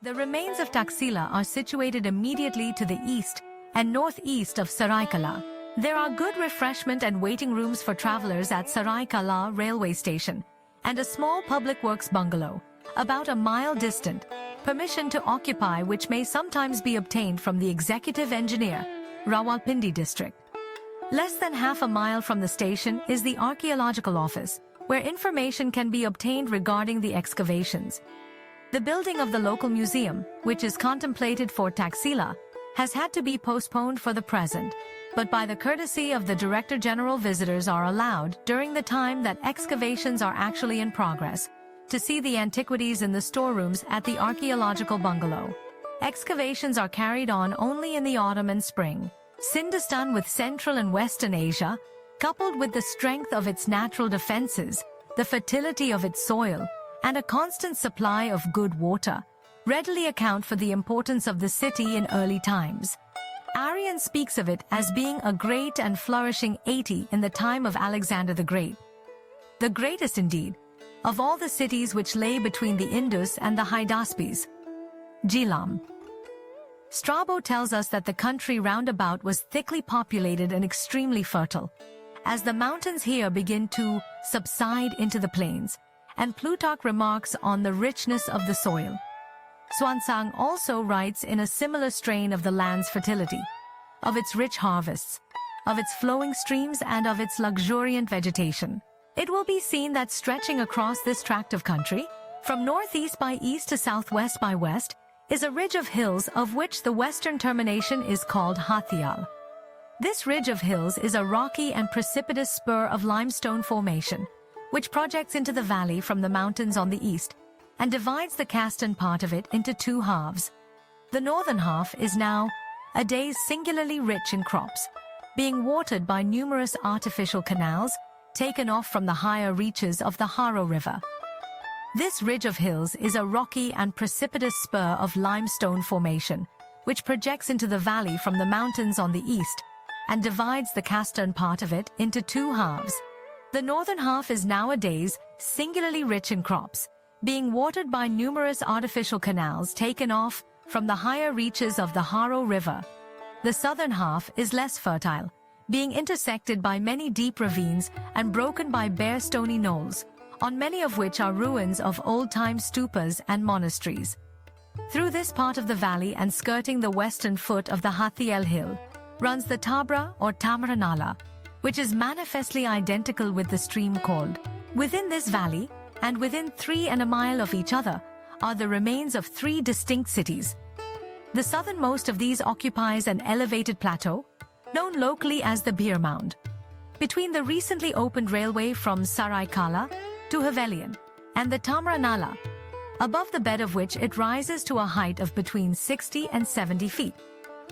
The remains of Taxila are situated immediately to the east and northeast of Saraikala. There are good refreshment and waiting rooms for travelers at Saraikala railway station, and a small public works bungalow, about a mile distant, permission to occupy which may sometimes be obtained from the executive engineer, Rawalpindi district. Less than half a mile from the station is the archaeological office, where information can be obtained regarding the excavations. The building of the local museum, which is contemplated for Taxila, has had to be postponed for the present, but by the courtesy of the Director General, visitors are allowed, during the time that excavations are actually in progress, to see the antiquities in the storerooms at the archaeological bungalow. Excavations are carried on only in the autumn and spring. Hindustan, with Central and Western Asia, coupled with the strength of its natural defenses, the fertility of its soil, and a constant supply of good water, readily account for the importance of the city in early times. Arrian speaks of it as being a great and flourishing 80 in the time of Alexander the Great. The greatest indeed, of all the cities which lay between the Indus and the Hydaspes. Jhelum. Strabo tells us that the country round about was thickly populated and extremely fertile, as the mountains here begin to subside into the plains, and Plutarch remarks on the richness of the soil. Xuanzang also writes in a similar strain of the land's fertility, of its rich harvests, of its flowing streams, and of its luxuriant vegetation. It will be seen that stretching across this tract of country, from northeast by east to southwest by west, is a ridge of hills of which the western termination is called Hathial. This ridge of hills is a rocky and precipitous spur of limestone formation, which projects into the valley from the mountains on the east, and divides the Castan part of it into two halves. The northern half is now a days singularly rich in crops, being watered by numerous artificial canals taken off from the higher reaches of the Haro River. This ridge of hills is a rocky and precipitous spur of limestone formation, which projects into the valley from the mountains on the east, and divides the Castan part of it into two halves. The northern half is nowadays singularly rich in crops, being watered by numerous artificial canals taken off from the higher reaches of the Haro River. The southern half is less fertile, being intersected by many deep ravines and broken by bare stony knolls, on many of which are ruins of old-time stupas and monasteries. Through this part of the valley and skirting the western foot of the Hathiel hill, runs the Tabra or Tamranala, which is manifestly identical with the stream called. Within this valley, and within 3 miles of each other, are the remains of 3 distinct cities. The southernmost of these occupies an elevated plateau, known locally as the Bhir Mound, between the recently opened railway from Saraikala to Havelian and the Tamranala, above the bed of which it rises to a height of between 60 and 70 feet.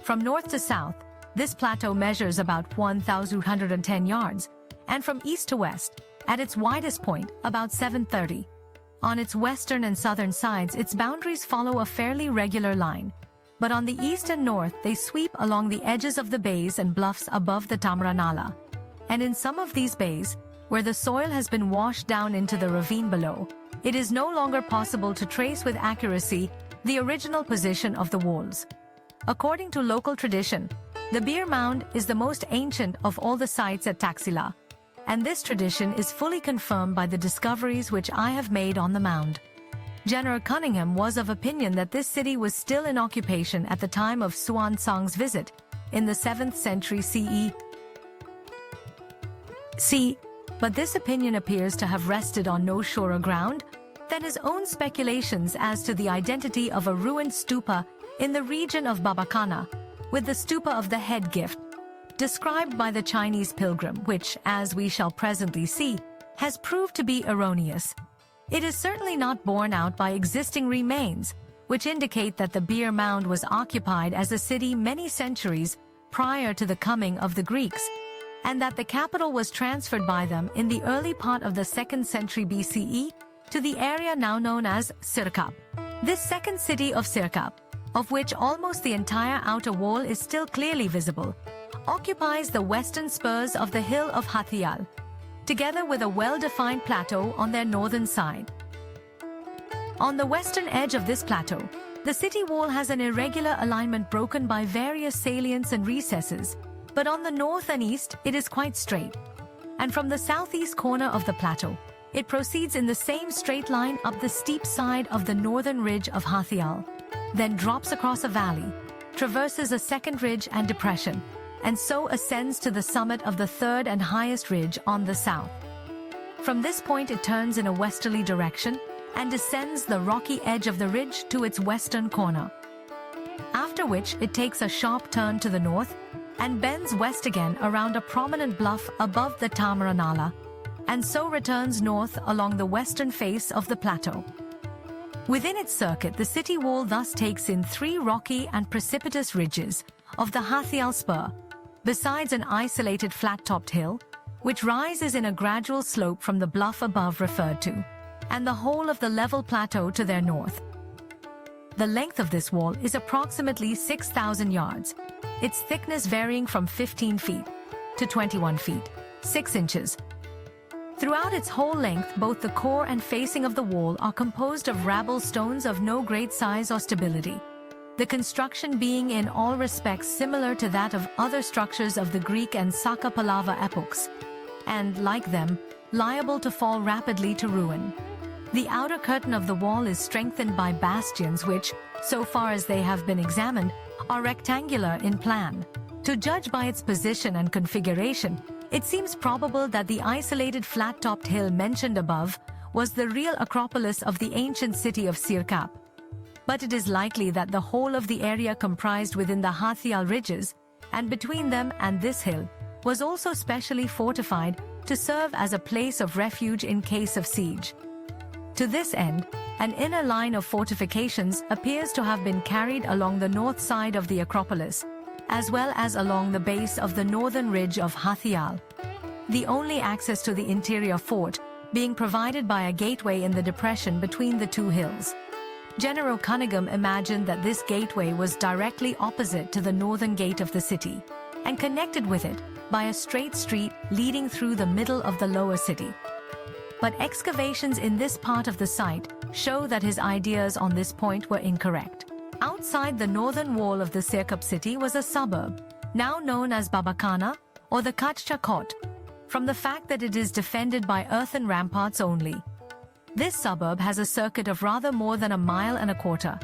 From north to south, this plateau measures about 1,210 yards, and from east to west, at its widest point, about 730. On its western and southern sides, its boundaries follow a fairly regular line, but on the east and north they sweep along the edges of the bays and bluffs above the Tamranala. And in some of these bays, where the soil has been washed down into the ravine below, it is no longer possible to trace with accuracy the original position of the walls. According to local tradition, the Bhir Mound is the most ancient of all the sites at Taxila, and this tradition is fully confirmed by the discoveries which I have made on the mound. General Cunningham was of opinion that this city was still in occupation at the time of Xuanzang's visit, in the 7th century CE. But this opinion appears to have rested on no surer ground than his own speculations as to the identity of a ruined stupa in the region of Babakana, with the stupa of the head gift, described by the Chinese pilgrim, which, as we shall presently see, has proved to be erroneous. It is certainly not borne out by existing remains, which indicate that the Bhir Mound was occupied as a city many centuries prior to the coming of the Greeks, and that the capital was transferred by them in the early part of the 2nd century BCE to the area now known as Sirkap. This second city of Sirkap, of which almost the entire outer wall is still clearly visible, occupies the western spurs of the hill of Hathial, together with a well-defined plateau on their northern side. On the western edge of this plateau, The city wall has an irregular alignment broken by various salients and recesses, but on the north and east it is quite straight. And from the southeast corner of the plateau, it proceeds in the same straight line up the steep side of the northern ridge of Hathial, then drops across a valley, traverses a second ridge and depression, and so ascends to the summit of the third and highest ridge on the south. From this point it turns in a westerly direction and descends the rocky edge of the ridge to its western corner. After which it takes a sharp turn to the north and bends west again around a prominent bluff above the Tamara Nala, and so returns north along the western face of the plateau. Within its circuit, the city wall thus takes in 3 rocky and precipitous ridges of the Hathial Spur, besides an isolated flat-topped hill, which rises in a gradual slope from the bluff above referred to, and the whole of the level plateau to their north. The length of this wall is approximately 6,000 yards, its thickness varying from 15 feet to 21 feet, 6 inches. Throughout its whole length, both the core and facing of the wall are composed of rubble stones of no great size or stability, the construction being in all respects similar to that of other structures of the Greek and Saka Pallava epochs, and, like them, liable to fall rapidly to ruin. The outer curtain of the wall is strengthened by bastions which, so far as they have been examined, are rectangular in plan. To judge by its position and configuration, it seems probable that the isolated flat-topped hill mentioned above was the real acropolis of the ancient city of Sirkap. But it is likely that the whole of the area comprised within the Hathial ridges, and between them and this hill, was also specially fortified to serve as a place of refuge in case of siege. To this end, an inner line of fortifications appears to have been carried along the north side of the Acropolis, as well as along the base of the northern ridge of Hathial, the only access to the interior fort being provided by a gateway in the depression between the 2 hills. General Cunningham imagined that this gateway was directly opposite to the northern gate of the city, and connected with it by a straight street leading through the middle of the lower city. But excavations in this part of the site show that his ideas on this point were incorrect. Outside the northern wall of the Sirkap city was a suburb, now known as Babakana or the Kachcha Kot, from the fact that it is defended by earthen ramparts only. This suburb has a circuit of rather more than 1.25 miles,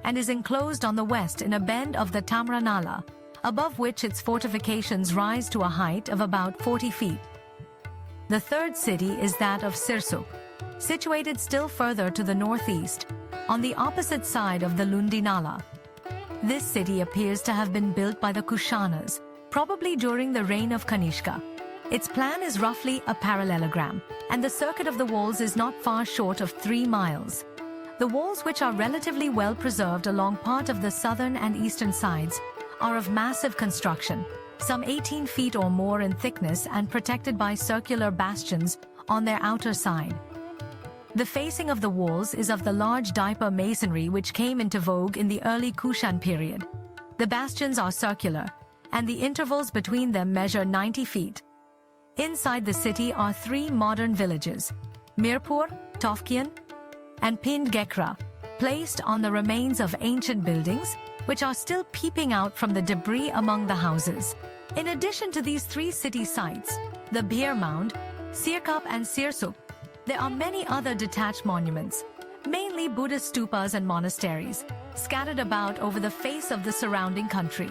and is enclosed on the west in a bend of the Tamra Nala, above which its fortifications rise to a height of about 40 feet. The third city is that of Sirsukh, situated still further to the northeast, on the opposite side of the Lundi Nala. This city appears to have been built by the Kushanas, probably during the reign of Kanishka. Its plan is roughly a parallelogram, and the circuit of the walls is not far short of 3 miles. The walls, which are relatively well preserved along part of the southern and eastern sides, are of massive construction, some 18 feet or more in thickness and protected by circular bastions on their outer side. The facing of the walls is of the large diaper masonry which came into vogue in the early Kushan period. The bastions are circular, and the intervals between them measure 90 feet. Inside the city are 3 modern villages, Mirpur, Tofkian, and Pind Gekra, placed on the remains of ancient buildings, which are still peeping out from the debris among the houses. In addition to these 3 city sites, the Bhir Mound, Sirkap and Sirsukh, there are many other detached monuments, mainly Buddhist stupas and monasteries, scattered about over the face of the surrounding country.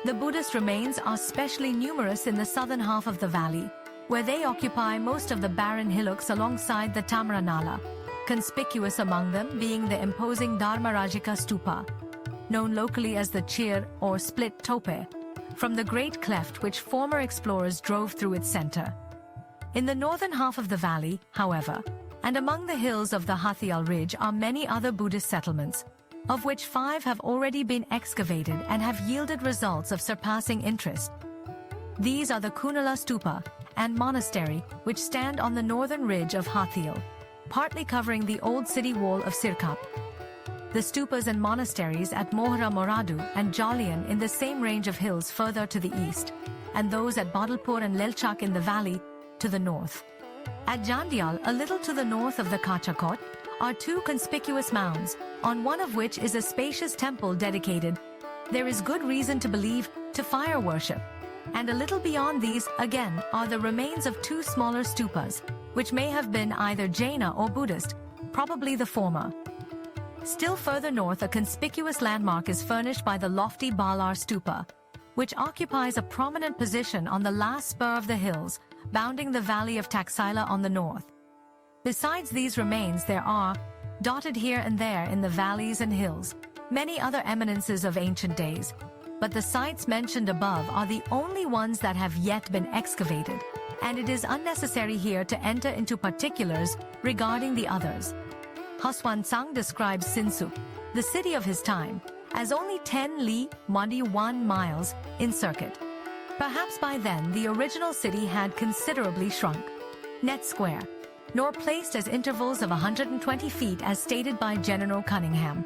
The Buddhist remains are especially numerous in the southern half of the valley, where they occupy most of the barren hillocks alongside the Tamra Nala, conspicuous among them being the imposing Dharmarajika stupa, known locally as the Chir or Split Tope, from the great cleft which former explorers drove through its center. In the northern half of the valley, however, and among the hills of the Hathial Ridge are many other Buddhist settlements, of which 5 have already been excavated and have yielded results of surpassing interest. These are the Kunala Stupa and Monastery, which stand on the northern ridge of Hathial, partly covering the old city wall of Sirkap. The stupas and monasteries at Mohra Moradu and Jalian in the same range of hills further to the east, and those at Badalpur and Lelchak in the valley to the north. At Jandial, a little to the north of the Kachakot, are two conspicuous mounds, on one of which is a spacious temple dedicated, there is good reason to believe, to fire worship. And a little beyond these, again, are the remains of two smaller stupas, which may have been either Jaina or Buddhist, probably the former. Still further north, a conspicuous landmark is furnished by the lofty Balar Stupa, which occupies a prominent position on the last spur of the hills, bounding the valley of Taxila on the north. Besides these remains, there are, dotted here and there in the valleys and hills, many other eminences of ancient days, but the sites mentioned above are the only ones that have yet been excavated, and it is unnecessary here to enter into particulars regarding the others. Hwaswan describes Sirsukh, the city of his time, as only 10 li, 1 miles, in circuit. Perhaps by then the original city had considerably shrunk. Net square, nor placed as intervals of 120 feet as stated by General Cunningham.